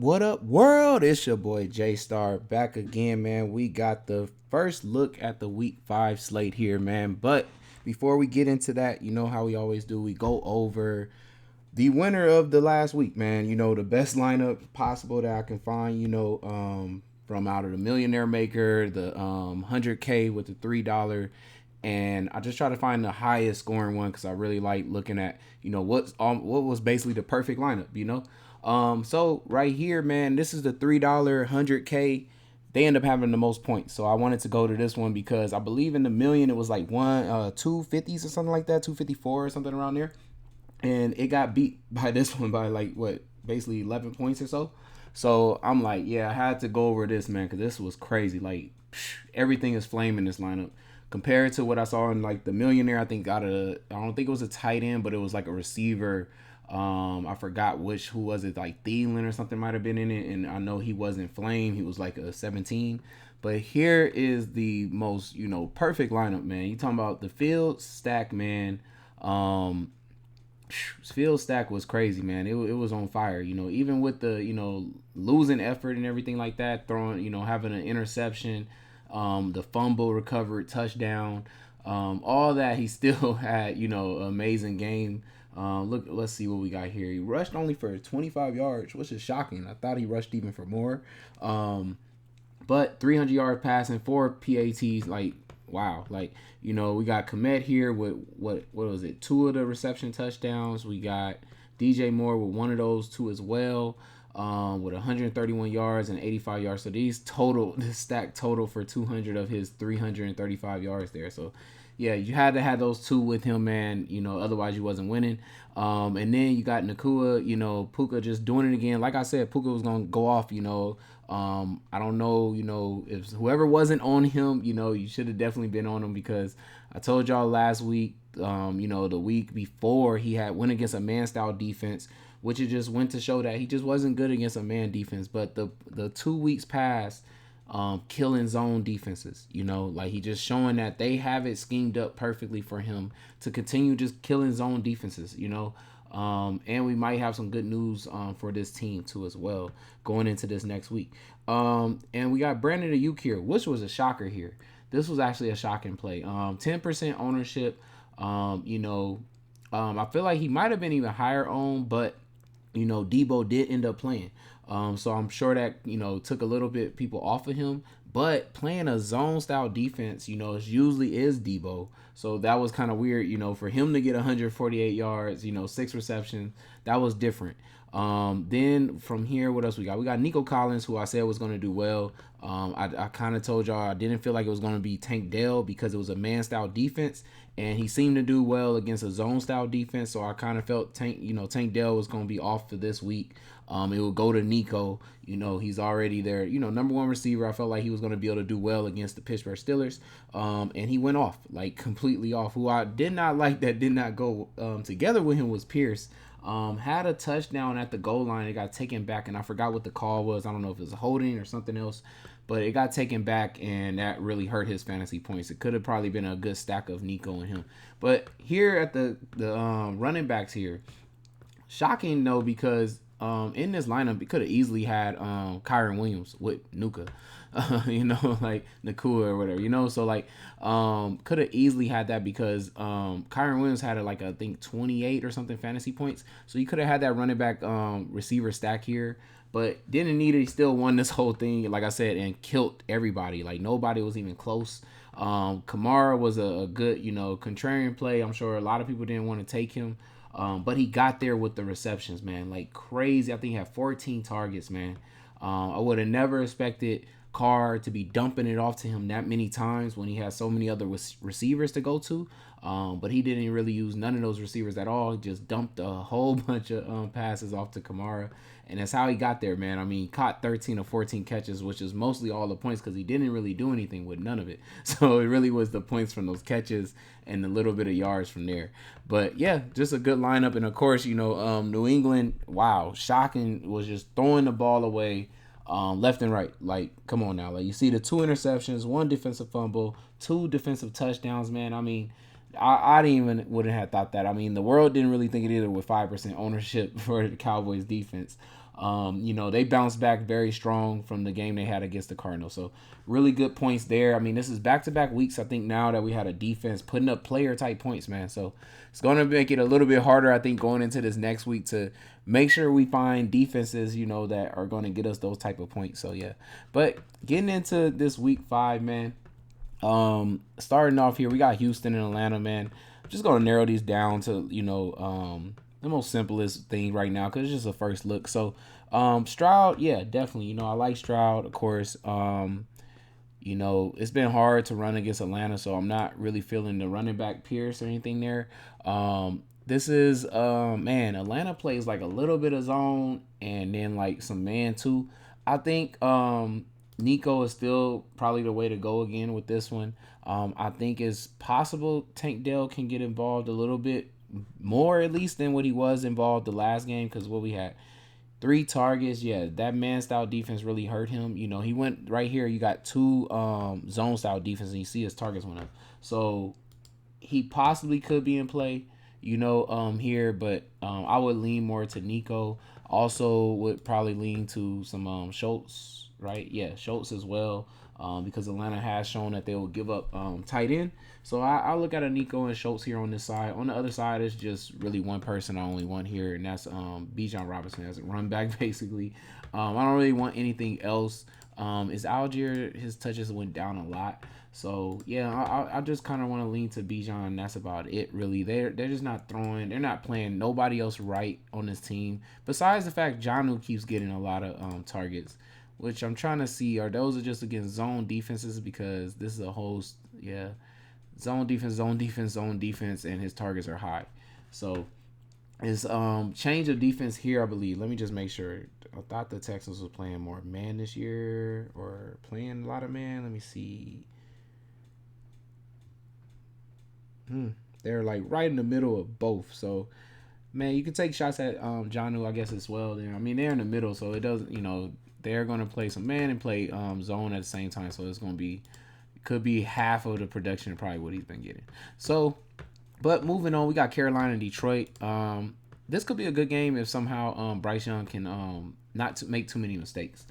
What up, world? It's your boy J Star back again, man. We got the first look at the week 5 slate here, man. But before we get into that, you know how we always do, we go over the winner of the last week, man. You know, the best lineup possible that I can find, from out of the Millionaire Maker, the 100K with the $3. And I just try to find the highest scoring one because I really like looking at, what was basically the perfect lineup, So right here, man, this is the $3 100K. They end up having the most points, so I wanted to go to this one because I believe in the million it was like 250s or something like that, 254 or something around there, and it got beat by this one by like what, basically 11 points or so. So I'm like, yeah, I had to go over this, man, because this was crazy. Like, everything is flame in this lineup compared to what I saw in like the Millionaire. I think I don't think it was a tight end, but it was like a receiver. I forgot who was it, like Thielen or something might have been in it, and I know he wasn't flame. He was like a 17. But here is the most, perfect lineup, man. You talking about the field stack, man. Field stack was crazy, man. It was on fire, even with the, losing effort and everything like that, throwing, having an interception, the fumble recovered touchdown, all that, he still had, amazing game. Let's see what we got here. He rushed only for 25 yards, which is shocking. I thought he rushed even for more. But 300 yard passing, 4 PATs, like, wow. Like, we got Komet here with what was it? 2 of the reception touchdowns. We got DJ Moore with 1 of those 2 as well, with 131 yards and 85 yards. So this stack total for 200 of his 335 yards there. So yeah, you had to have those 2 with him, man. Otherwise you wasn't winning. And then you got Nakua, Puka just doing it again. Like I said, Puka was gonna go off. I don't know, if whoever wasn't on him, you should have definitely been on him, because I told y'all last week, the week before, he had went against a man style defense, which it just went to show that he just wasn't good against a man defense. But the 2 weeks past, killing zone defenses, like he just showing that they have it schemed up perfectly for him to continue just killing zone defenses, and we might have some good news for this team too as well going into this next week. And we got Brandon Ayuk here, which was a shocker here. This was actually a shocking play. 10% ownership. I feel like he might have been even higher on, but Debo did end up playing. So I'm sure that, took a little bit people off of him. But playing a zone style defense, it usually is Debo. So that was kind of weird, for him to get 148 yards, 6 receptions. That was different. Then from here, what else we got? We got Nico Collins, who I said was going to do well. I kind of told y'all I didn't feel like it was going to be Tank Dell because it was a man style defense, and he seemed to do well against a zone style defense. So I kind of felt Tank Dell was going to be off for this week. It would go to Nico. He's already there, number 1 receiver. I felt like he was going to be able to do well against the Pittsburgh Steelers. And he went off, like completely off. Who I did not like that did not go together with him was Pierce. Had a touchdown at the goal line. It got taken back, and I forgot what the call was. I don't know if it was a holding or something else, but it got taken back, and that really hurt his fantasy points. It could have probably been a good stack of Nico and him. But here at the running backs here, shocking though, because in this lineup, it could have easily had Kyron Williams with Nuka, like Nakua or whatever, so like could have easily had that because Kyron Williams had I think 28 or something fantasy points, so you could have had that running back receiver stack here, but didn't need it. He still won this whole thing, like I said, and killed everybody. Like nobody was even close. Kamara was a good contrarian play. I'm sure a lot of people didn't want to take him. But he got there with the receptions, man, like crazy. I think he had 14 targets, man. I would have never expected Carr to be dumping it off to him that many times when he has so many other receivers to go to. But he didn't really use none of those receivers at all. He just dumped a whole bunch of passes off to Kamara. And that's how he got there, man. I mean, caught 13 or 14 catches, which is mostly all the points because he didn't really do anything with none of it. So it really was the points from those catches and a little bit of yards from there. But yeah, just a good lineup. And of course, New England, wow, shocking, was just throwing the ball away left and right. Like, come on now. Like, you see the 2 interceptions, 1 defensive fumble, 2 defensive touchdowns, man. I mean, I wouldn't have thought that. I mean, the world didn't really think it either with 5% ownership for the Cowboys defense. They bounced back very strong from the game they had against the Cardinals. So really good points there. I mean, this is back-to-back weeks, I think, now that we had a defense putting up player-type points, man. So it's going to make it a little bit harder, I think, going into this next week to make sure we find defenses, that are going to get us those type of points. So, yeah. But getting into this week 5, man, starting off here, we got Houston and Atlanta, man. I'm just going to narrow these down to, the most simplest thing right now because it's just a first look. So, Stroud, yeah, definitely. I like Stroud, of course. It's been hard to run against Atlanta, so I'm not really feeling the running back Pierce or anything there. This is Atlanta plays like a little bit of zone and then like some man too. I think Nico is still probably the way to go again with this one. I think it's possible Tank Dell can get involved a little bit more at least than what he was involved the last game because what we had 3 targets. Yeah, that man style defense really hurt him. He went right here. You got 2 zone style defense, and you see his targets went up. So he possibly could be in play, here, but I would lean more to Nico. Also, would probably lean to some Schultz, right? Yeah, Schultz as well, because Atlanta has shown that they will give up tight end. So I look at a Nico and Schultz here on this side. On the other side, it's just really one person I only want here, and that's Bijan Robinson as a run back, basically. I don't really want anything else. Is Algier, his touches went down a lot. So, yeah, I just kind of want to lean to Bijan, and that's about it, really. They're just not throwing. They're not playing nobody else right on this team. Besides the fact Jonnu keeps getting a lot of targets, which I'm trying to see, are those just against zone defenses because this is a host, zone defense, zone defense, zone defense, and his targets are high. So it's change of defense here, I believe. Let me just make sure. I thought the Texans was playing more man this year or playing a lot of man. Let me see. They're like right in the middle of both. So, man, you can take shots at Jonnu, I guess, as well. I mean, they're in the middle, so it doesn't, they're going to play some man and play zone at the same time. So it's going to be, could be half of the production of probably what he's been getting. So, but moving on, we got Carolina and Detroit. This could be a good game if somehow Bryce Young can not make too many mistakes.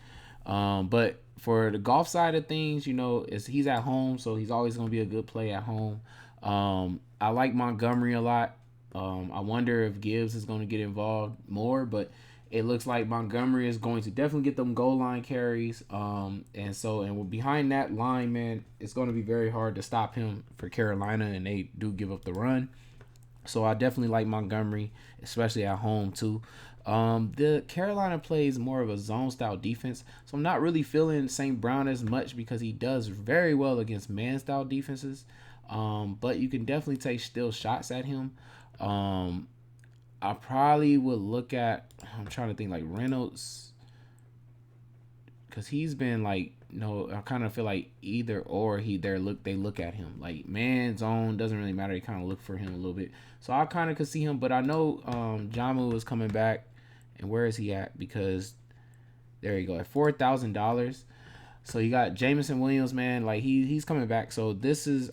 But for the golf side of things, he's at home, so he's always going to be a good play at home. I like Montgomery a lot. I wonder if Gibbs is going to get involved more, but it looks like Montgomery is going to definitely get them goal line carries. And behind that line, man, it's going to be very hard to stop him for Carolina, and they do give up the run. So I definitely like Montgomery, especially at home too. The Carolina plays more of a zone style defense, so I'm not really feeling St. Brown as much because he does very well against man style defenses. But you can definitely take still shots at him. I probably would look at, I'm trying to think, like Reynolds, because he's been like, I kind of feel like either or they look at him like man zone doesn't really matter. They kind of look for him a little bit, so I kind of could see him. But I know Jamu is coming back, and where is he at? Because there you go at $4,000. So you got Jameson Williams, man, like he's coming back. So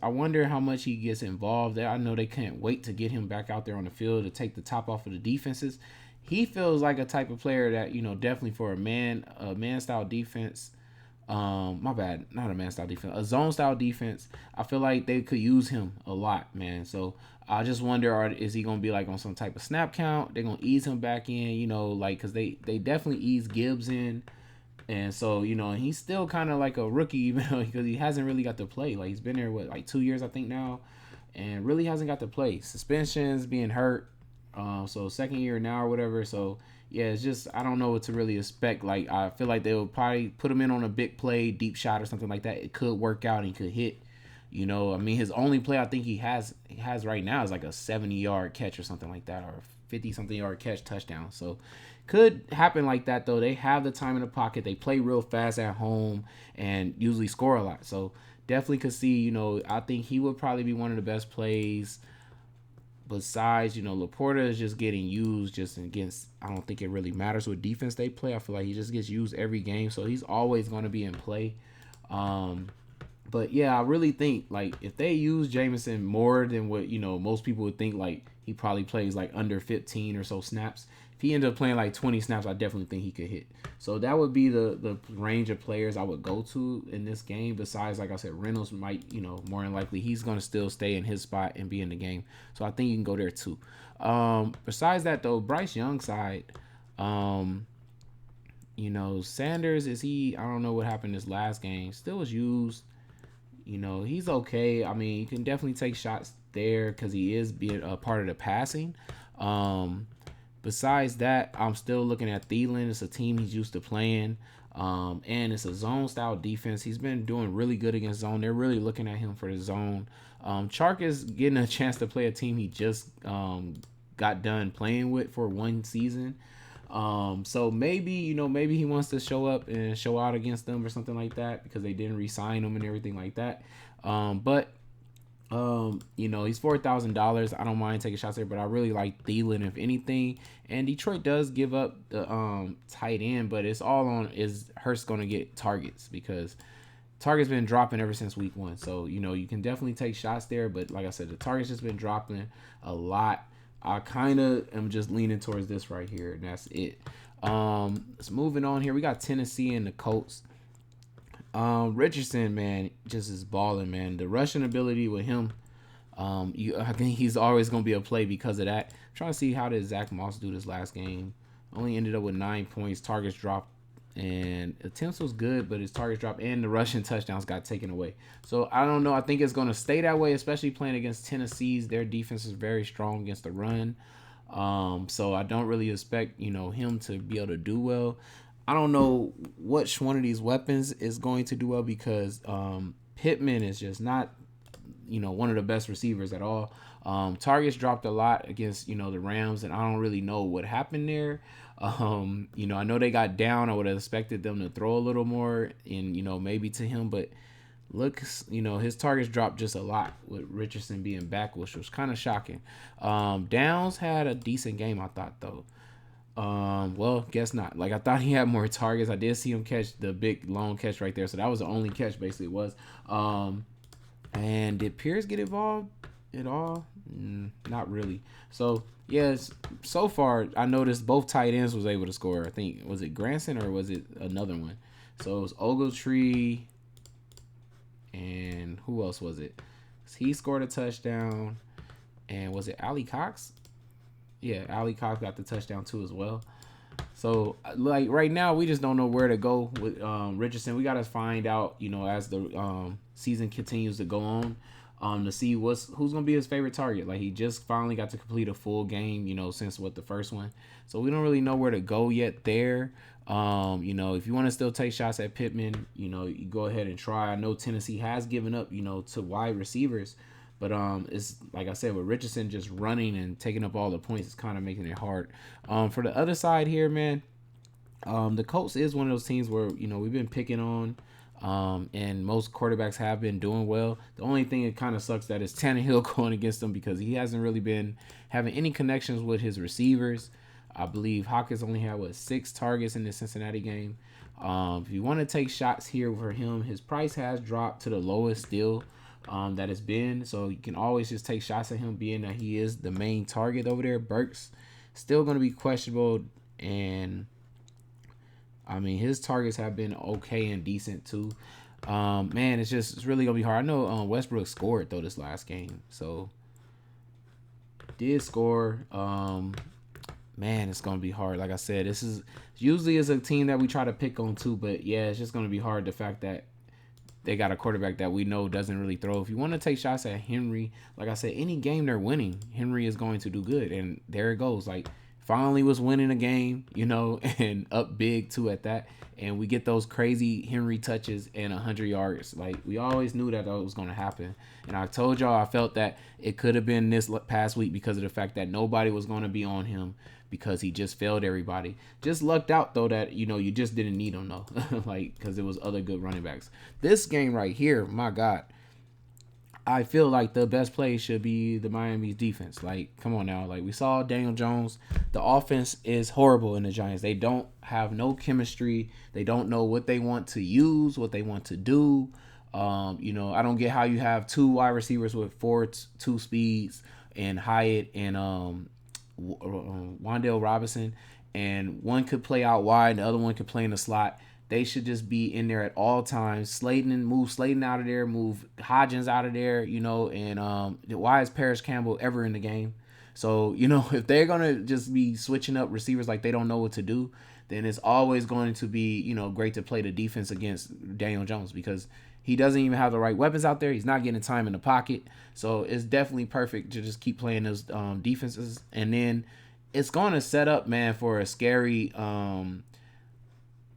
I wonder how much he gets involved there. I know they can't wait to get him back out there on the field to take the top off of the defenses. He feels like a type of player that, definitely for a man style defense. My bad, not a man style defense, a zone style defense. I feel like they could use him a lot, man. So I just wonder, is he gonna be like on some type of snap count? They're gonna ease him back in, because they definitely ease Gibbs in. And so, he's still kind of like a rookie, even though because he hasn't really got to play. Like, he's been there, like 2 years, I think, now, and really hasn't got to play. Suspensions, being hurt, so second year now or whatever. So, yeah, it's just, I don't know what to really expect. Like, I feel like they will probably put him in on a big play, deep shot or something like that. It could work out and he could hit. I mean, his only play I think he has right now is like a 70-yard catch or something like that, or a 50-something yard catch touchdown. So, could happen like that, though. They have the time in the pocket. They play real fast at home and usually score a lot. So definitely could see, I think he would probably be one of the best plays. Besides, Laporta is just getting used just against, I don't think it really matters what defense they play. I feel like he just gets used every game. So he's always going to be in play. But yeah, I really think like if they use Jameson more than what, most people would think, like he probably plays like under 15 or so snaps. if he ended up playing like 20 snaps, I definitely think he could hit. So that would be the range of players I would go to in this game. Besides, like I said, Reynolds might, more than likely he's going to still stay in his spot and be in the game. So I think you can go there too. Besides that though, Bryce Young side, um, Sanders, is he? I don't know what happened this last game. Still was used. He's okay. I mean, you can definitely take shots there because he is being a part of the passing. Besides that, I'm still looking at Thielen. It's a team he's used to playing. And it's a zone style defense. He's been doing really good against zone. They're really looking at him for the zone. Chark is getting a chance to play a team he just got done playing with for one season. So maybe he wants to show up and show out against them or something like that because they didn't re-sign him and everything like that. But he's $4,000. I don't mind taking shots there, but I really like Thielen if anything. And Detroit does give up the tight end, but it's all on is Hurst going to get targets because targets been dropping ever since week 1. So you can definitely take shots there, but like I said, the targets just been dropping a lot. I kind of am just leaning towards this right here, and that's it. Let's moving on here. We got Tennessee and the Colts. Richardson, man, just is balling, man. The rushing ability with him, I think he's always gonna be a play because of that. I'm trying to see how did Zach Moss do this last game. Only ended up with 9 points. Targets dropped, and attempts was good, but his targets dropped, and the rushing touchdowns got taken away. So I don't know. I think it's gonna stay that way, especially playing against Tennessee's. Their defense is very strong against the run. So I don't really expect him to be able to do well. I don't know which one of these weapons is going to do well because Pittman is just not, one of the best receivers at all. Targets dropped a lot against, the Rams, and I don't really know what happened there. I know they got down. I would have expected them to throw a little more and, maybe to him, but look, his targets dropped just a lot with Richardson being back, which was kind of shocking. Downs had a decent game, I thought, though. Well, guess not. Like, I thought he had more targets. I did see him catch the big long catch right there. So that was the only catch basically it was. And did Pierce get involved at all? Not really. So, yes, so far I noticed both tight ends was able to score. I think, was it Granson or was it another one? So it was Ogletree and who else was it? He scored a touchdown. And was it Ali Cox? Yeah, Ali Cox got the touchdown too as well. So, like, right now, we just don't know where to go with Richardson. We got to find out, as the season continues to go on, to see who's going to be his favorite target. Like, he just finally got to complete a full game, since the first one. So, we don't really know where to go yet there. If you want to still take shots at Pittman, you go ahead and try. I know Tennessee has given up, to wide receivers. But it's like I said, with Richardson just running and taking up all the points, it's kind of making it hard. For the other side here, man, the Colts is one of those teams where we've been picking on, and most quarterbacks have been doing well. The only thing that kind of sucks that is Tannehill going against them because he hasn't really been having any connections with his receivers. I believe Hawkins only had 6 targets in the Cincinnati game. If you want to take shots here for him, his price has dropped to the lowest still. That it's been, so you can always just take shots at him being that he is the main target over there. Burks still going to be questionable, and I mean his targets have been okay and decent too. Man, it's really gonna be hard. I know Westbrook scored though this last game, so did score. Man, it's gonna be hard. Like I said, this is usually is a team that we try to pick on too, but yeah, it's just gonna be hard. The fact that they got a quarterback that we know doesn't really throw. If you want to take shots at Henry, like I said, any game they're winning, Henry is going to do good. And there it goes. Like, finally was winning a game, and up big too at that. And we get those crazy Henry touches and 100 yards. Like, we always knew that was going to happen. And I told y'all I felt that it could have been this past week because of the fact that nobody was going to be on him because he just failed everybody. Just lucked out, though, that, you just didn't need him, though. Like, because it was other good running backs. This game right here, my God, I feel like the best play should be the Miami's defense. Like, come on now. Like, we saw Daniel Jones. The offense is horrible in the Giants. They don't have no chemistry. They don't know what they want to use, what they want to do. I don't get how you have 2 wide receivers with 4.2 speeds and Hyatt and Wan'Dale Robinson, and one could play out wide, and the other one could play in the slot. They should just be in there at all times. Move Slayton out of there, move Hodgins out of there, and why is Paris Campbell ever in the game? So, if they're gonna just be switching up receivers like they don't know what to do, then it's always going to be, great to play the defense against Daniel Jones because he doesn't even have the right weapons out there. He's not getting time in the pocket. So it's definitely perfect to just keep playing those defenses. And then it's going to set up, man, for a scary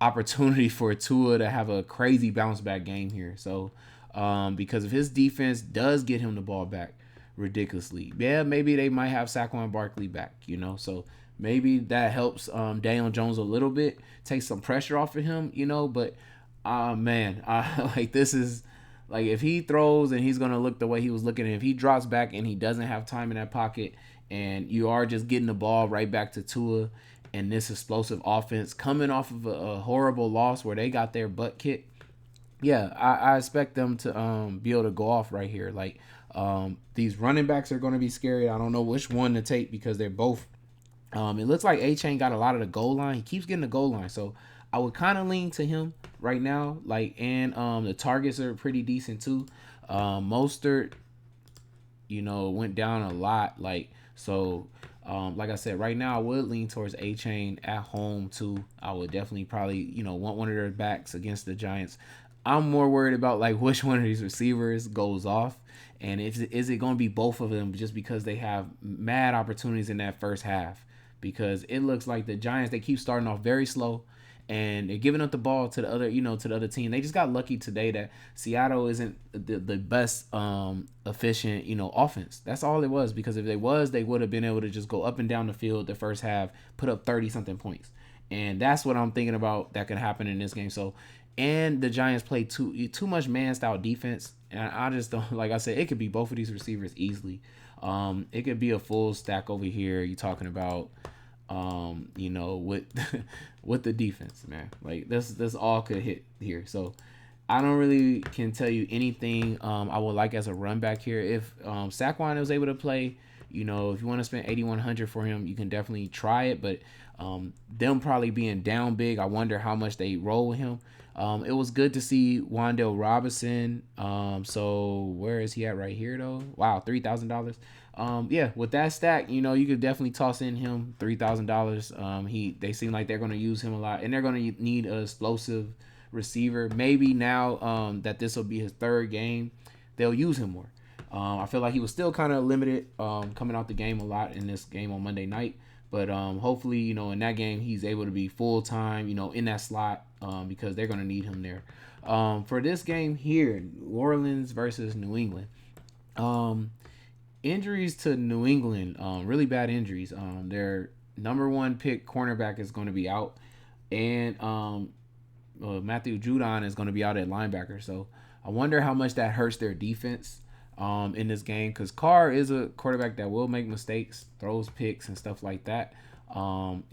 opportunity for Tua to have a crazy bounce back game here. So because if his defense does get him the ball back ridiculously, yeah, maybe they might have Saquon Barkley back, So maybe that helps Daniel Jones a little bit, take some pressure off of him, but man, like this is like if he throws and he's gonna look the way he was looking, and if he drops back and he doesn't have time in that pocket, and you are just getting the ball right back to Tua, and this explosive offense coming off of a horrible loss where they got their butt kicked, yeah, I expect them to be able to go off right here. Like these running backs are going to be scary. I don't know which one to take because they're both. It looks like A-Chain got a lot of the goal line. He keeps getting the goal line, so I would kind of lean to him right now. Like, and the targets are pretty decent too. Mostert, went down a lot. Like, so, like I said, right now I would lean towards A-Chain at home too. I would definitely probably, want one of their backs against the Giants. I'm more worried about like which one of these receivers goes off, and is it going to be both of them just because they have mad opportunities in that first half. Because it looks like the Giants, they keep starting off very slow, and they're giving up the ball to the other, to the other team. They just got lucky today that Seattle isn't the best efficient, offense. That's all it was. Because if they was, they would have been able to just go up and down the field the first half, put up 30 something points, and that's what I'm thinking about that could happen in this game. So, and the Giants play too much man style defense, and I just don't, like I said, it could be both of these receivers easily. It could be a full stack over here. You're talking about, with with the defense, man. Like this all could hit here. So I don't really can tell you anything I would like as a run back here. If Saquon was able to play, if you want to spend 8,100 for him, you can definitely try it. But them probably being down big, I wonder how much they roll with him. It was good to see Wan'Dale Robinson. So where is he at right here though? Wow, $3,000. Yeah, with that stack, you could definitely toss in him $3,000. They seem like they're going to use him a lot, and they're going to need an explosive receiver. Maybe now that this will be his third game, they'll use him more. I feel like he was still kind of limited coming out the game a lot in this game on Monday night. But hopefully, in that game, he's able to be full time, in that slot because they're going to need him there. For this game here, New Orleans versus New England. Injuries to New England, really bad injuries. Their number one pick cornerback is going to be out, and Matthew Judon is going to be out at linebacker. So I wonder how much that hurts their defense in this game, because Carr is a quarterback that will make mistakes, throws picks and stuff like that. And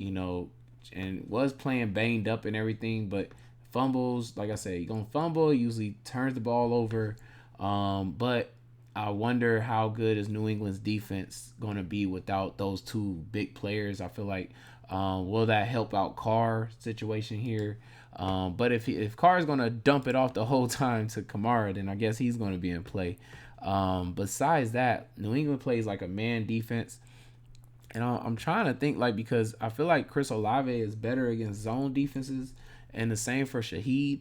was playing banged up and everything, but fumbles, like I said, you're gonna fumble, usually turns the ball over. But I wonder how good is New England's defense gonna be without those two big players. I feel like will that help out Carr situation here? But if Carr is gonna dump it off the whole time to Kamara, then I guess he's gonna be in play. Besides that, New England plays like a man defense, and I'm trying to think, like, because I feel like Chris Olave is better against zone defenses, and the same for Shaheed.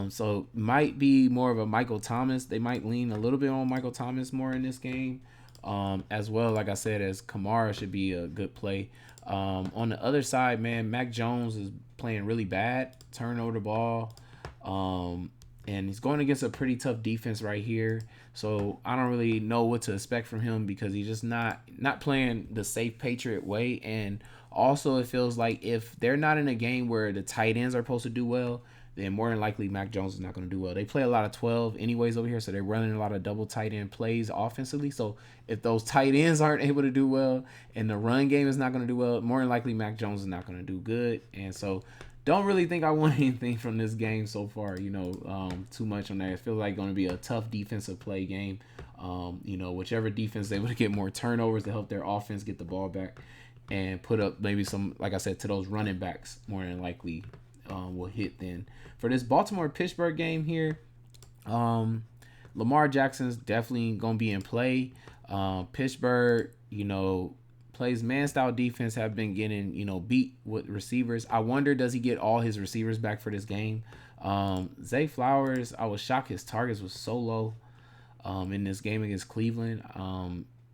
So might be more of a Michael Thomas. They might lean a little bit on Michael Thomas more in this game, as well. Like I said, as Kamara should be a good play. On the other side, man, Mac Jones is playing really bad, turn over the ball. And he's going against a pretty tough defense right here. So I don't really know what to expect from him because he's just not playing the safe Patriot way. And also it feels like if they're not in a game where the tight ends are supposed to do well, then more than likely Mac Jones is not going to do well. They play a lot of 12 anyways over here, so they're running a lot of double tight end plays offensively. So if those tight ends aren't able to do well and the run game is not going to do well, more than likely Mac Jones is not going to do good. And so don't really think I want anything from this game so far, too much on that. It feels like going to be a tough defensive play game. Whichever defense is able to get more turnovers to help their offense get the ball back. and put up maybe some, like I said, to those running backs more than likely will hit then. For this Baltimore Pittsburgh game here, um, Lamar Jackson's definitely gonna be in play. Pittsburgh, plays man style defense, have been getting beat with receivers. I wonder, does he get all his receivers back for this game? Zay Flowers, I was shocked his targets was so low in this game against Cleveland.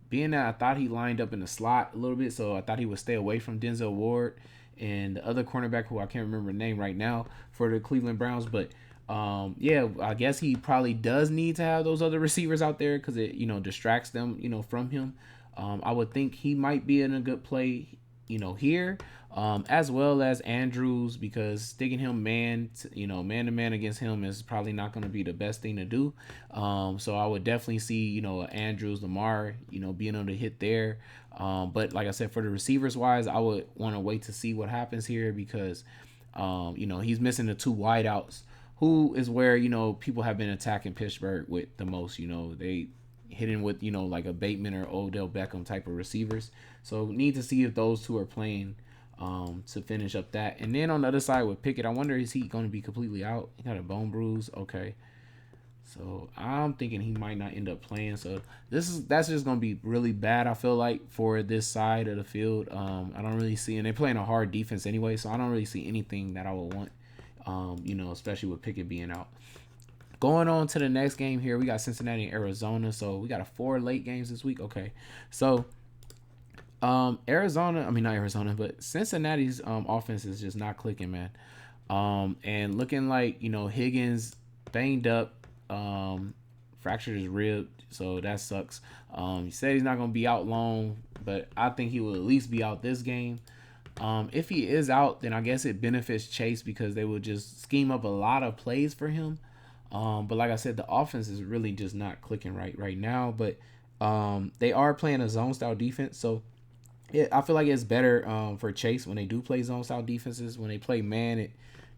Being that I thought he lined up in the slot a little bit, so I thought he would stay away from Denzel Ward and the other cornerback who I can't remember the name right now for the Cleveland Browns. But yeah, I guess he probably does need to have those other receivers out there because it distracts them from him. I would think he might be in a good play here, as well as Andrews, because sticking him man to man against him is probably not going to be the best thing to do. So I would definitely see Andrews, Lamar, being able to hit there. But like I said, for the receivers wise, I would want to wait to see what happens here because he's missing the two wideouts, who is where people have been attacking Pittsburgh with the most. They hitting with like a Bateman or Odell Beckham type of receivers. So need to see if those two are playing to finish up that. And then on the other side with Pickett, I wonder, is he going to be completely out? He got a bone bruise. Okay. So I'm thinking he might not end up playing. So that's just gonna be really bad, I feel like, for this side of the field. I don't really see, and they're playing a hard defense anyway, so I don't really see anything that I would want. Especially with Pickett being out. Going on to the next game here, we got Cincinnati and Arizona. So we got 4 late games this week. Okay, so not Arizona, but Cincinnati's offense is just not clicking, man. And looking like Higgins banged up, fractured his rib, so that sucks. He said he's not gonna be out long, but I think he will at least be out this game. If he is out, then I guess it benefits Chase because they will just scheme up a lot of plays for him. But like I said, the offense is really just not clicking right now. But they are playing a zone style defense, so I feel like it's better for Chase when they do play zone style defenses. When they play man,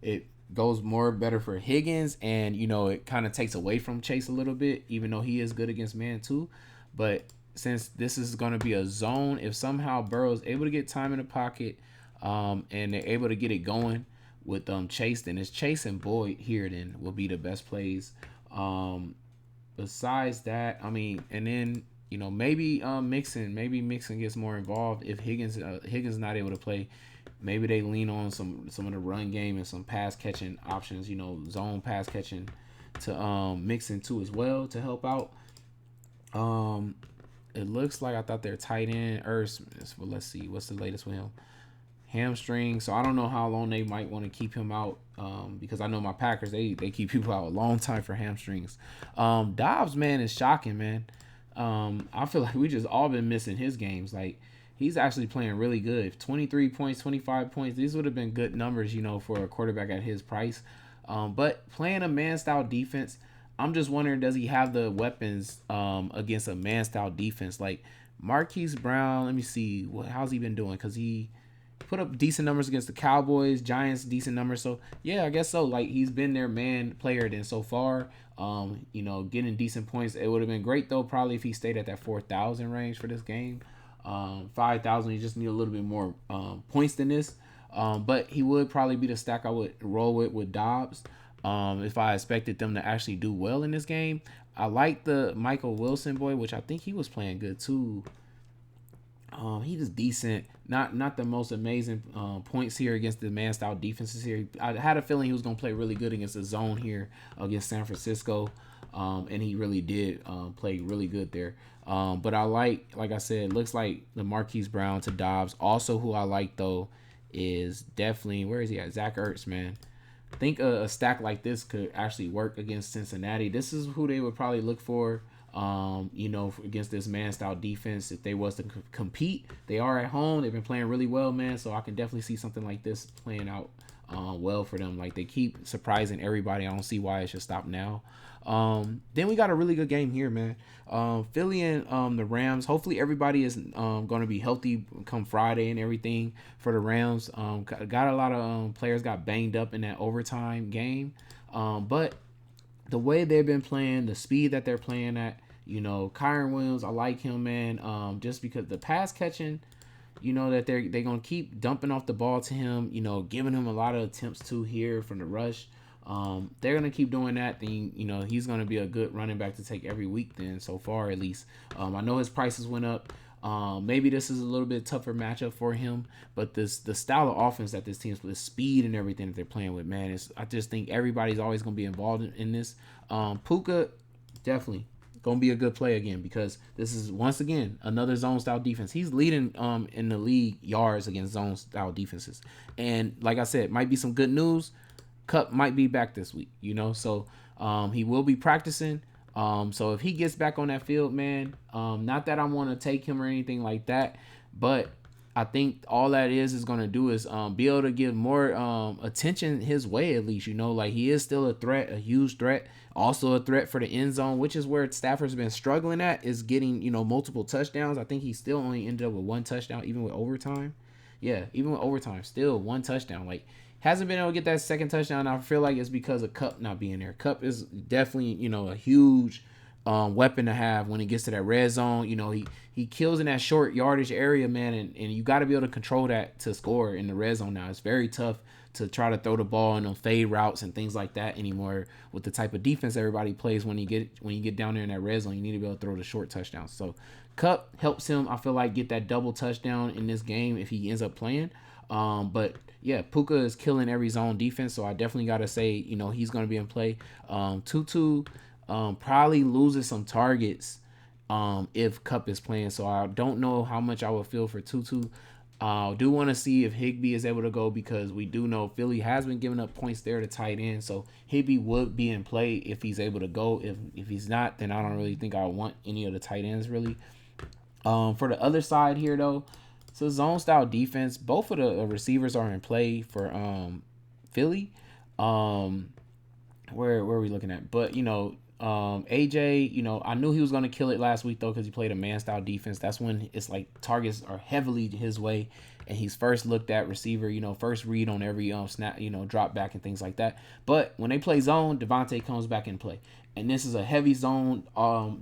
it goes more better for Higgins, and it kind of takes away from Chase a little bit, even though he is good against man too. But since this is going to be a zone, if somehow Burrow's able to get time in the pocket, and they're able to get it going with Chase, then it's Chase and Boyd here then will be the best plays. Besides that, I mean, and then maybe Mixon gets more involved if Higgins not able to play. Maybe they lean on some of the run game and some pass catching options, zone pass catching to Mixon too as well to help out. It looks like I thought their tight end Ertz. Well, let's see what's the latest with him. Hamstring, so I don't know how long they might want to keep him out, because I know my Packers, they keep people out a long time for hamstrings. Dobbs, man, is shocking, man. I feel like we just all been missing his games. Like, he's actually playing really good. 23 points, 25 points. These would have been good numbers, for a quarterback at his price. But playing a man-style defense, I'm just wondering, does he have the weapons against a man-style defense? Like, Marquise Brown, let me see. How's he been doing? Because he put up decent numbers against the Cowboys, Giants, decent numbers. So, yeah, I guess so. Like, he's been their man player then so far. Getting decent points. It would have been great, though, probably if he stayed at that 4,000 range for this game. 5,000, you just need a little bit more points than this. But he would probably be the stack I would roll with Dobbs if I expected them to actually do well in this game. I like the Michael Wilson boy, which I think he was playing good too. He was decent, not the most amazing points here against the man style defenses here. I had a feeling he was going to play really good against the zone here against San Francisco, and he really did play really good there. But I like I said, looks like the Marquise Brown to Dobbs. Also, who I like though is definitely, where is he at? Zach Ertz, man. I think a stack like this could actually work against Cincinnati. This is who they would probably look for. Against this man-style defense, if they was to compete. They are at home. They've been playing really well, man, so I can definitely see something like this playing out well for them. Like, they keep surprising everybody. I don't see why it should stop now. Then we got a really good game here, man. Philly and the Rams. Hopefully everybody is going to be healthy come Friday and everything for the Rams. Got a lot of players got banged up in that overtime game. But the way they've been playing, the speed that they're playing at, Kyron Williams, I like him, man. Just because the pass catching, you know, that they're gonna keep dumping off the ball to him, you know, giving him a lot of attempts to here from the rush. They're gonna keep doing that. Then you know he's gonna be a good running back to take every week. Then so far at least, I know his prices went up. Maybe this is a little bit tougher matchup for him, but the style of offense that this team's with, speed and everything that they're playing with, man, I just think everybody's always gonna be involved in this. Puka definitely gonna be a good play again because this is once again another zone style defense. He's leading in the league yards against zone style defenses, and like I said, might be some good news. Cup might be back this week, you know, so he will be practicing. So if he gets back on that field, man, not that I want to take him or anything like that, but I think all that is going to do is be able to give more attention his way, at least, you know, like he is still a threat, a huge threat, also a threat for the end zone, which is where Stafford's been struggling at, is getting, you know, multiple touchdowns. I think he still only ended up with one touchdown, even with overtime. Yeah, even with overtime, still one touchdown. Like, hasn't been able to get that second touchdown. I feel like it's because of Cup not being there. Cup is definitely, you know, a huge weapon to have when it gets to that red zone. You know, he kills in that short yardage area, man, and you got to be able to control that to score in the red zone now. It's very tough to try to throw the ball in those fade routes and things like that anymore with the type of defense everybody plays when you get down there in that red zone. You need to be able to throw the short touchdowns. So Cup helps him, I feel like, get that double touchdown in this game if he ends up playing. But yeah, Puka is killing every zone defense, so I definitely got to say, you know, he's going to be in play. Tutu probably loses some targets if Cup is playing, so I don't know how much I would feel for Tutu. I do want to see if Higbee is able to go because we do know Philly has been giving up points there to tight end, so Higbee would be in play if he's able to go. If he's not, then I don't really think I want any of the tight ends really. For the other side here though, so zone style defense, both of the receivers are in play for Philly. Um, where are we looking at? But you know, AJ, you know, I knew he was gonna kill it last week though because he played a man style defense. That's when it's like targets are heavily his way, and he's first looked at receiver. You know, first read on every snap. You know, drop back and things like that. But when they play zone, Devontae comes back in play. And this is a heavy zone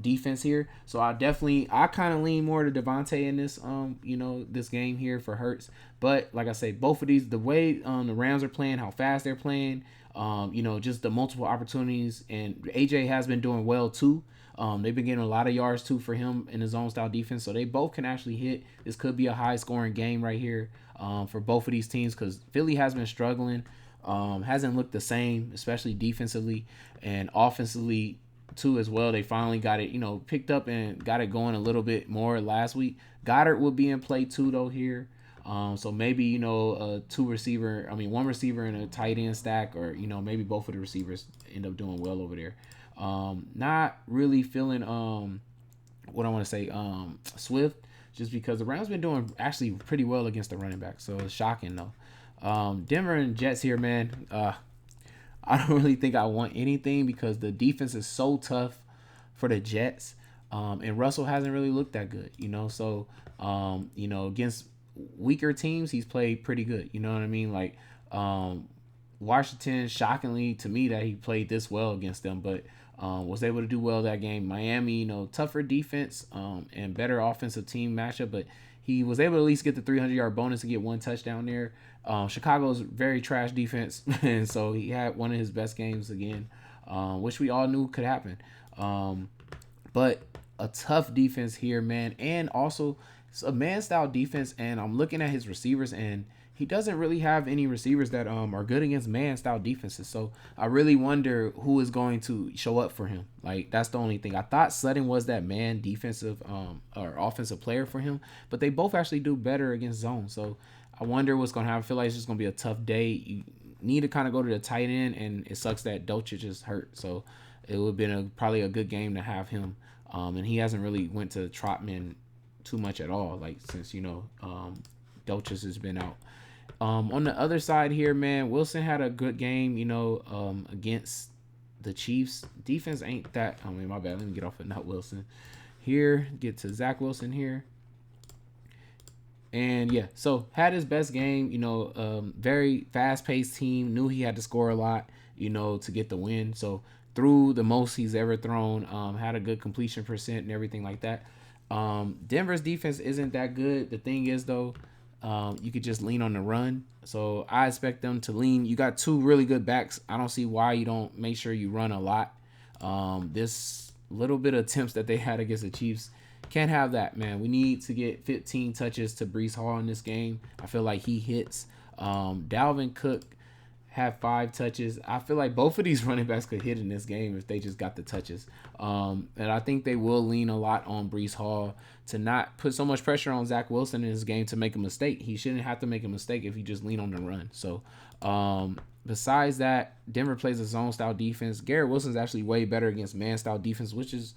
defense here, so I kind of lean more to Devontae in this you know, this game here for Hurts. But like I say, both of these, the way the Rams are playing, how fast they're playing, you know, just the multiple opportunities, and AJ has been doing well too. They've been getting a lot of yards too for him in his zone style defense, so they both can actually hit. This could be a high scoring game right here for both of these teams because Philly has been struggling. Hasn't looked the same, especially defensively and offensively too as well. They finally got it, you know, picked up and got it going a little bit more last week. Goddard will be in play too though here. So maybe, you know, one receiver and a tight end stack, or, you know, maybe both of the receivers end up doing well over there. Not really feeling what I want to say Swift, just because the Rams been doing actually pretty well against the running back. So it's shocking though. Denver and Jets here, man. I don't really think I want anything because the defense is so tough for the Jets. And Russell hasn't really looked that good, you know. So, you know, against weaker teams, he's played pretty good. You know what I mean? Like, Washington, shockingly to me that he played this well against them, but was able to do well that game. Miami, you know, tougher defense and better offensive team matchup, but he was able to at least get the 300-yard bonus and get one touchdown there. Chicago's very trash defense, and so he had one of his best games again, which we all knew could happen. But a tough defense here, man, and also it's a man-style defense, and I'm looking at his receivers, and he doesn't really have any receivers that are good against man-style defenses. So I really wonder who is going to show up for him. Like, that's the only thing. I thought Sutton was that man defensive or offensive player for him, but they both actually do better against zone. So I wonder what's going to happen. I feel like it's just going to be a tough day. You need to kind of go to the tight end, and it sucks that Dolchich is hurt. So it would have been probably a good game to have him. And he hasn't really went to Trotman too much at all, like, since, you know, Dolchich has been out. On the other side here, man, Wilson had a good game, you know, against the Chiefs. Defense ain't that. I mean, my bad. Let me get off of not Wilson. Here, get to Zach Wilson here. And yeah, so had his best game, you know, very fast-paced team. Knew he had to score a lot, you know, to get the win. So threw the most he's ever thrown. Had a good completion percent and everything like that. Denver's defense isn't that good. The thing is though, you could just lean on the run. So I expect them to lean. You got two really good backs. I don't see why you don't make sure you run a lot. This little bit of attempts that they had against the Chiefs, can't have that, man. We need to get 15 touches to Brees Hall in this game. I feel like he hits. Dalvin Cook had 5 touches. I feel like both of these running backs could hit in this game if they just got the touches. And I think they will lean a lot on Brees Hall to not put so much pressure on Zach Wilson in this game to make a mistake. He shouldn't have to make a mistake if he just lean on the run. So besides that, Denver plays a zone style defense. Garrett Wilson's actually way better against man style defense, which is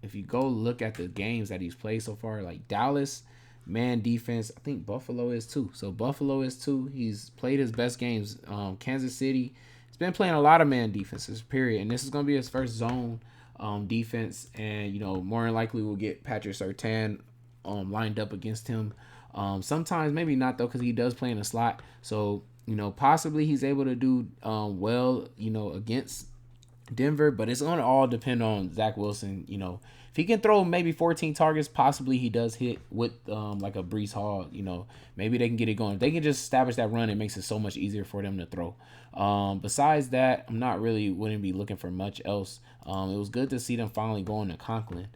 if you go look at the games that he's played so far, like Dallas, man defense. I think Buffalo is too. So Buffalo is too. He's played his best games. Kansas City, he's been playing a lot of man defenses, period. And this is going to be his first zone defense. And, more than likely we'll get Patrick Surtain lined up against him. Sometimes maybe not, though, because he does play in the slot. So, possibly he's able to do well, against Denver, but it's gonna all depend on Zach Wilson. If he can throw maybe 14 targets, possibly he does hit with like a Brees Hall. Maybe they can get it going. If they can just establish that run, it makes it so much easier for them to throw. Besides that, I'm not really wouldn't be looking for much else. It was good to see them finally going to Conklin.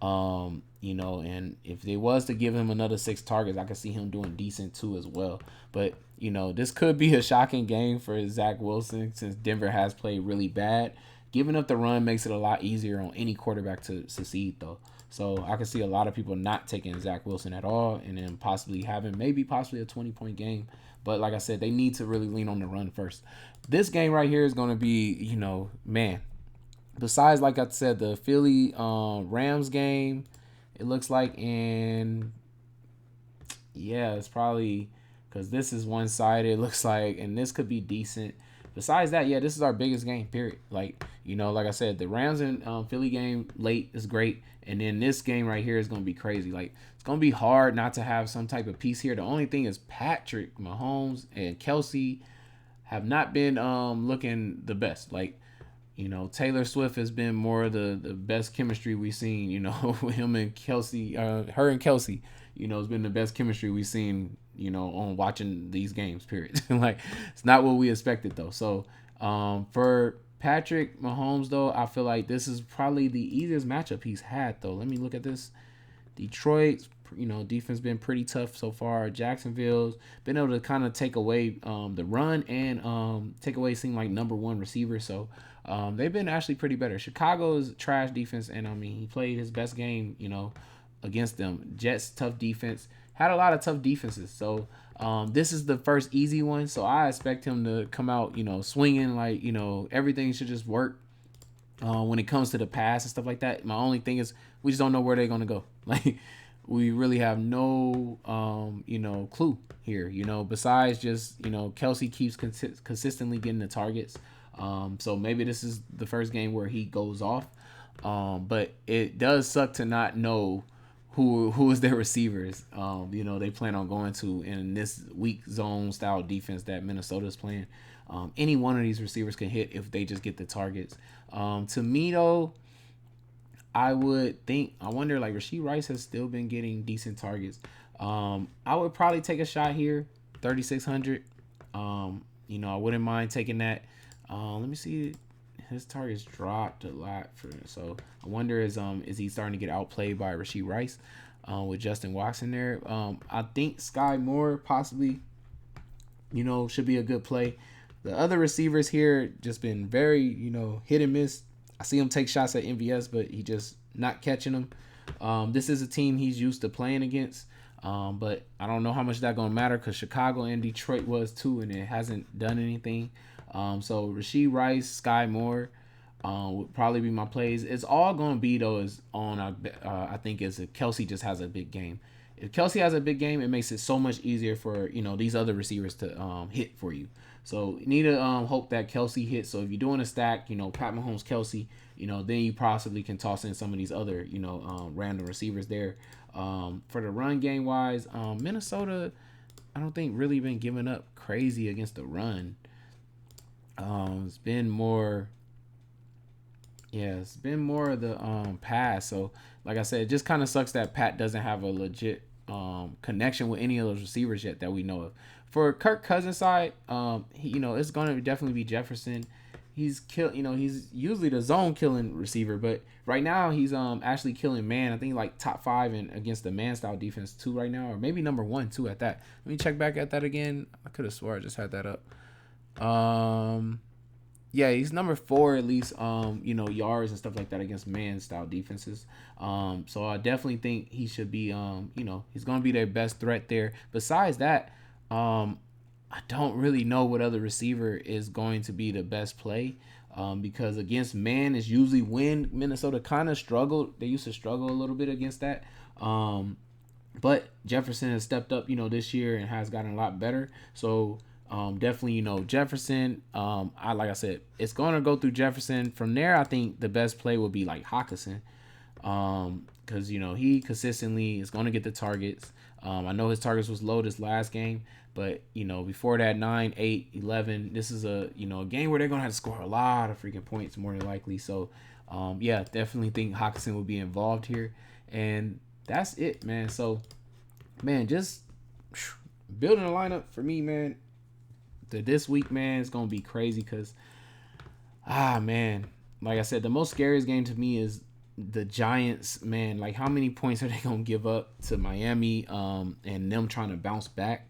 And if they was to give him another 6 targets, I could see him doing decent too as well. But this could be a shocking game for Zach Wilson since Denver has played really bad. Giving up the run makes it a lot easier on any quarterback to succeed, though. So I can see a lot of people not taking Zach Wilson at all and then possibly a 20-point game. But like I said, they need to really lean on the run first. This game right here is going to be, man. Besides, like I said, the Philly Rams game, it looks like, and yeah, it's probably because this is one-sided, it looks like, and this could be decent. Besides that, yeah, this is our biggest game, period. Like I said, the Rams and Philly game late is great. And then this game right here is going to be crazy. Like, it's going to be hard not to have some type of piece here. The only thing is Patrick Mahomes and Kelsey have not been looking the best. Like, Taylor Swift has been more the best chemistry we've seen, him and Kelsey, her and Kelsey, it's been the best chemistry we've seen, on watching these games, period. Like, it's not what we expected, though. So, for Patrick Mahomes, though, I feel like this is probably the easiest matchup he's had, though. Let me look at this. Detroit, defense been pretty tough so far. Jacksonville's been able to kind of take away the run and take away seem like number one receiver. So they've been actually pretty better. Chicago's trash defense, and he played his best game, against them. Jets tough defense, had a lot of tough defenses. So this is the first easy one. So I expect him to come out, swinging like everything should just work. When it comes to the pass and stuff like that, my only thing is we just don't know where they're gonna go. Like, we really have no clue here. Besides just Kelsey keeps consistently getting the targets. So maybe this is the first game where he goes off. But it does suck to not know who is their receivers. They plan on going to in this weak zone style defense that Minnesota's playing. Any one of these receivers can hit if they just get the targets. To me, though, I wonder, like, Rashee Rice has still been getting decent targets. I would probably take a shot here, 3,600. I wouldn't mind taking that. Let me see. His targets dropped a lot so I wonder is he starting to get outplayed by Rashee Rice with Justin Watson there. I think Sky Moore possibly, should be a good play. The other receivers here just been very, hit and miss. I see him take shots at MVS, but he just not catching them. This is a team he's used to playing against, but I don't know how much that's going to matter because Chicago and Detroit was too, and it hasn't done anything. So Rashee Rice, Sky Moore would probably be my plays. It's all going to be, though, is on, I think, is if Kelsey just has a big game. If Kelsey has a big game, it makes it so much easier for, these other receivers to hit for you. So you need to hope that Kelsey hits. So if you're doing a stack, Pat Mahomes, Kelsey, then you possibly can toss in some of these other, random receivers there. For the run game wise, Minnesota, I don't think really been giving up crazy against the run. It's been more, Yeah, it's been more of the pass. So like I said, it just kind of sucks that Pat doesn't have a legit connection with any of those receivers yet that we know of. For Kirk Cousins side, it's gonna definitely be Jefferson. He's usually the zone killing receiver, but right now he's actually killing man. I think like top five in against the man style defense too right now, or maybe number one too at that. Let me check back at that again. I could have swore I just had that up. Yeah, he's number four at least. Yards and stuff like that against man style defenses. So I definitely think he should be. He's gonna be their best threat there. Besides that, I don't really know what other receiver is going to be the best play. Because against man is usually when Minnesota kind of struggled. They used to struggle a little bit against that. But Jefferson has stepped up, this year and has gotten a lot better. So definitely, Jefferson. Like I said, it's gonna go through Jefferson. From there, I think the best play will be like Hawkinson, because he consistently is gonna get the targets. I know his targets was low this last game, but before that 9, 8, 11, this is a game where they're gonna have to score a lot of freaking points more than likely. So yeah, definitely think Hawkinson will be involved here, and that's it, man. So man, just building a lineup for me, man. This week, man, it's gonna be crazy because man, like I said, the most scariest game to me is the Giants, man. Like, how many points are they gonna give up to Miami, and them trying to bounce back?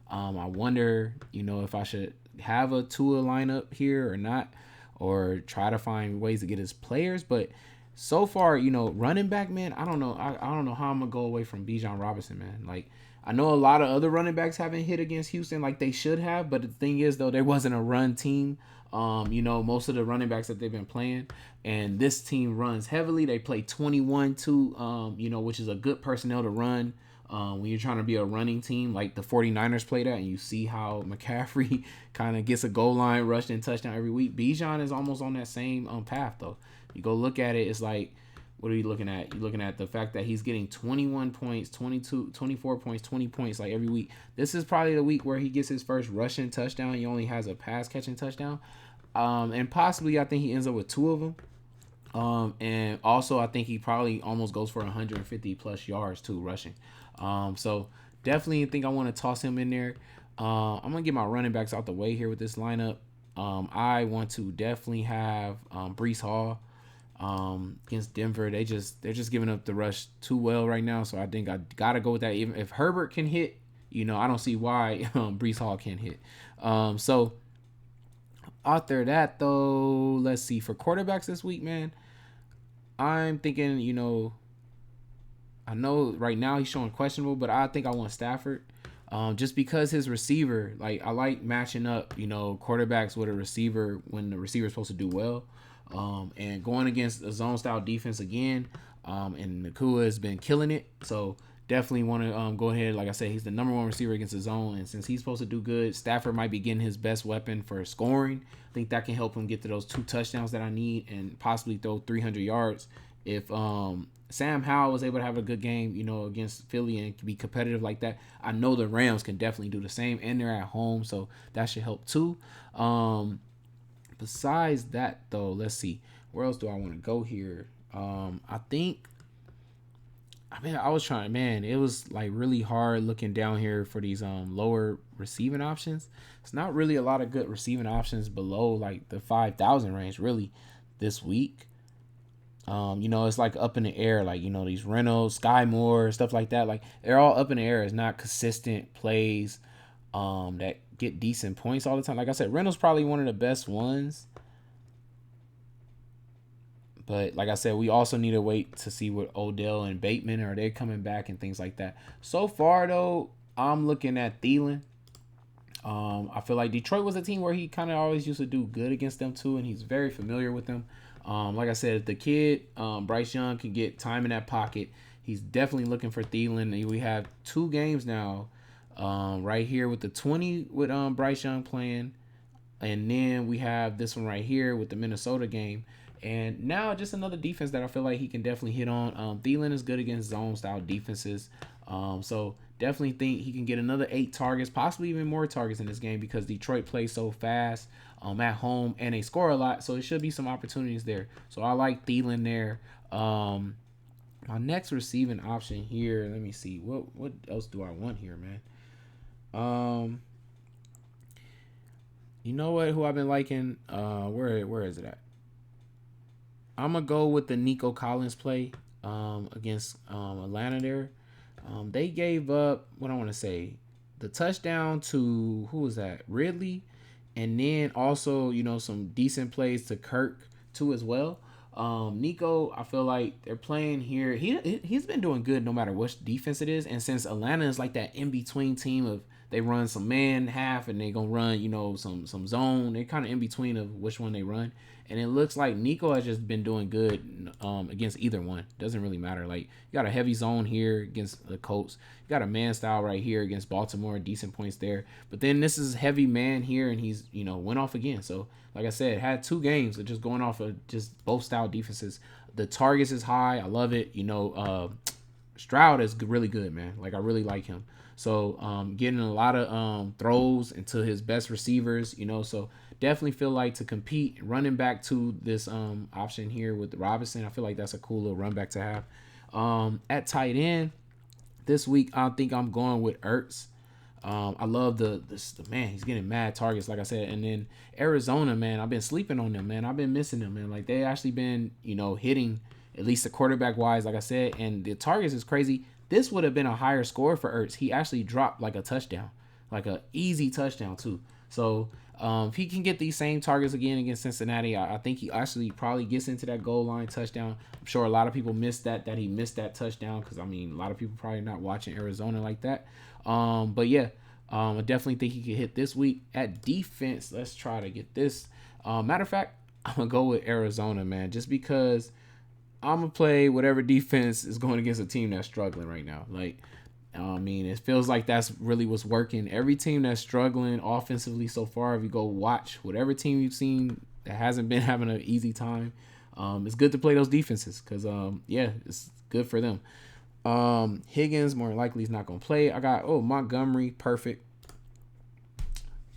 I wonder, if I should have a Tua lineup here or not, or try to find ways to get his players. But so far, running back, man, I don't know. I don't know how I'm gonna go away from Bijan Robinson, man. Like, I know a lot of other running backs haven't hit against Houston like they should have, but the thing is, though, there wasn't a run team. Most of the running backs that they've been playing, and this team runs heavily. They play 21-2, which is a good personnel to run. When you're trying to be a running team, like the 49ers play that, and you see how McCaffrey kind of gets a goal line rush and touchdown every week. Bijan is almost on that same path, though. You go look at it, it's like, what are you looking at? You're looking at the fact that he's getting 21 points, 22, 24 points, 20 points like every week. This is probably the week where he gets his first rushing touchdown. He only has a pass catching touchdown. And possibly I think he ends up with two of them. And also I think he probably almost goes for 150 plus yards too rushing. So definitely think I want to toss him in there. I'm gonna get my running backs out the way here with this lineup. I want to definitely have Brees Hall against Denver. They're just giving up the rush too well right now. So I think I gotta go with that. Even if Herbert can hit, I don't see why Brees Hall can't hit. So after that though, let's see, for quarterbacks this week, man, I'm thinking, I know right now he's showing questionable, but I think I want Stafford. Just because his receiver, like, I like matching up, quarterbacks with a receiver when the receiver is supposed to do well. And going against a zone style defense again, and Nakua has been killing it. So definitely want to go ahead. Like I said, he's the number one receiver against the zone, and since he's supposed to do good, Stafford might be getting his best weapon for scoring. I think that can help him get to those 2 touchdowns that I need and possibly throw 300 yards. If Sam Howell was able to have a good game, against Philly and be competitive like that, I know the Rams can definitely do the same, and they're at home, so that should help too. Besides that, though, let's see. Where else do I want to go here? I think, I was trying, man, it was like really hard looking down here for these lower receiving options. It's not really a lot of good receiving options below like the 5,000 range, really, this week. It's like up in the air, like, these Reynolds, Sky Moore, stuff like that. Like, they're all up in the air. It's not consistent plays that get decent points all the time. Like I said, Reynolds probably one of the best ones. But like I said, we also need to wait to see what Odell and Bateman, are they coming back and things like that. So far, though, I'm looking at Thielen. I feel like Detroit was a team where he kind of always used to do good against them too, and he's very familiar with them. Like I said, if the kid, Bryce Young, can get time in that pocket, he's definitely looking for Thielen. We have 2 games now, right here with the 20 with Bryce Young playing, and then we have this one right here with the Minnesota game. And now just another defense that I feel like he can definitely hit on. Thielen is good against zone style defenses. So definitely think he can get another 8 targets, possibly even more targets in this game because Detroit plays so fast at home and they score a lot. So it should be some opportunities there. So I like Thielen there. My next receiving option here. Let me see. What else do I want here, man? Um, you know what? Who I've been liking? Where is it at? I'm gonna go with the Nico Collins play against Atlanta there. They gave up what I want to say the touchdown to who was that Ridley, and then also some decent plays to Kirk too as well. Nico, I feel like they're playing here. He's been doing good no matter which defense it is, and since Atlanta is like that in between team of they run some man half and they gonna run some zone. They're kind of in between of which one they run, and it looks like Nico has just been doing good against either one. Doesn't really matter. Like you got a heavy zone here against the Colts. You got a man style right here against Baltimore. Decent points there. But then this is heavy man here, and he's went off again. So like I said, had 2 games of just going off of just both style defenses. The targets is high. I love it. Stroud is really good, man. Like I really like him. So getting a lot of throws into his best receivers, so definitely feel like to compete running back to this option here with Robinson. I feel like that's a cool little run back to have. At tight end this week, I think I'm going with Ertz. I love the man. He's getting mad targets, like I said. And then Arizona, man, I've been sleeping on them, man. I've been missing them, man. Like they actually been, hitting at least the quarterback wise, like I said. And the targets is crazy. This would have been a higher score for Ertz. He actually dropped like a touchdown, like a easy touchdown too. So if he can get these same targets again against Cincinnati, I think he actually probably gets into that goal line touchdown. I'm sure a lot of people missed that he missed that touchdown because a lot of people probably not watching Arizona like that. But yeah, I definitely think he could hit this week. At defense, let's try to get this. Matter of fact, I'm gonna go with Arizona, man, just because I'm gonna play whatever defense is going against a team that's struggling right now. Like, it feels like that's really what's working. Every team that's struggling offensively so far, if you go watch whatever team you've seen that hasn't been having an easy time, it's good to play those defenses because, it's good for them. Higgins more likely is not gonna play. I got Montgomery, perfect.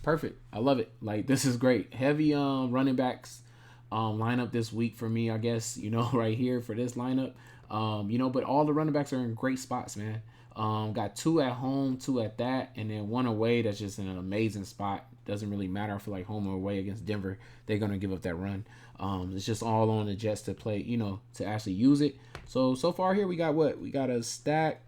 I love it. Like this is great. Heavy running backs lineup this week for me, I guess, right here for this lineup. But all the running backs are in great spots, man. Got 2 at home, 2 at that, and then 1 away. That's just in an amazing spot. Doesn't really matter. I feel like home or away against Denver, they're gonna give up that run. It's just all on the Jets to play, to actually use it. So far here we got what? We got a stack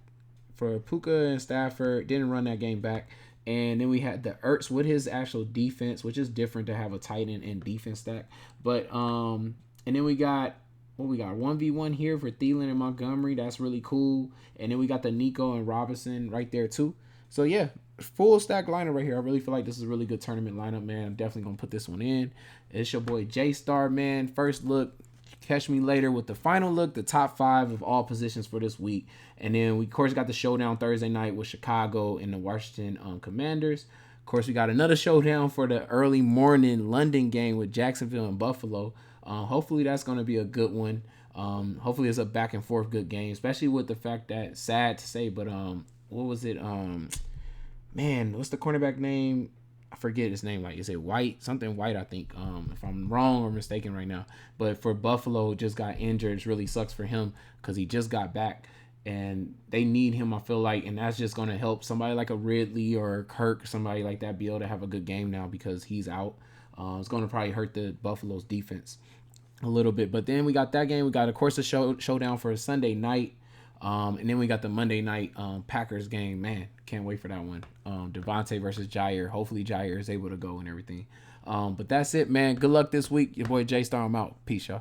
for Puka and Stafford. Didn't run that game back. And then we had the Ertz with his actual defense, which is different to have a tight end and defense stack. But and then we got 1v1 here for Thielen and Montgomery. That's really cool. And then we got the Nico and Robinson right there too. So yeah, full stack lineup right here. I really feel like this is a really good tournament lineup, man. I'm definitely gonna put this one in. It's your boy J Star, man. First look. Catch me later with the final look, the top 5 of all positions for this week. And then we, of course, got the showdown Thursday night with Chicago and the Washington Commanders. Of course, we got another showdown for the early morning London game with Jacksonville and Buffalo. Hopefully, that's going to be a good one. Hopefully, it's a back and forth good game, especially with the fact that, sad to say, but what was it? What's the cornerback name? I forget his name. Like, is it White? Something White, I think. If I'm wrong or mistaken right now. But for Buffalo, just got injured. It really sucks for him because he just got back. And they need him, I feel like. And that's just going to help somebody like a Ridley or Kirk, somebody like that, be able to have a good game now because he's out. It's going to probably hurt the Buffalo's defense a little bit. But then we got that game. We got, of course, a showdown for a Sunday night. And then we got the Monday night Packers game. Man, can't wait for that one. Devontae versus Jair. Hopefully Jair is able to go and everything. But that's it, man. Good luck this week. Your boy J Star, I'm out. Peace, y'all.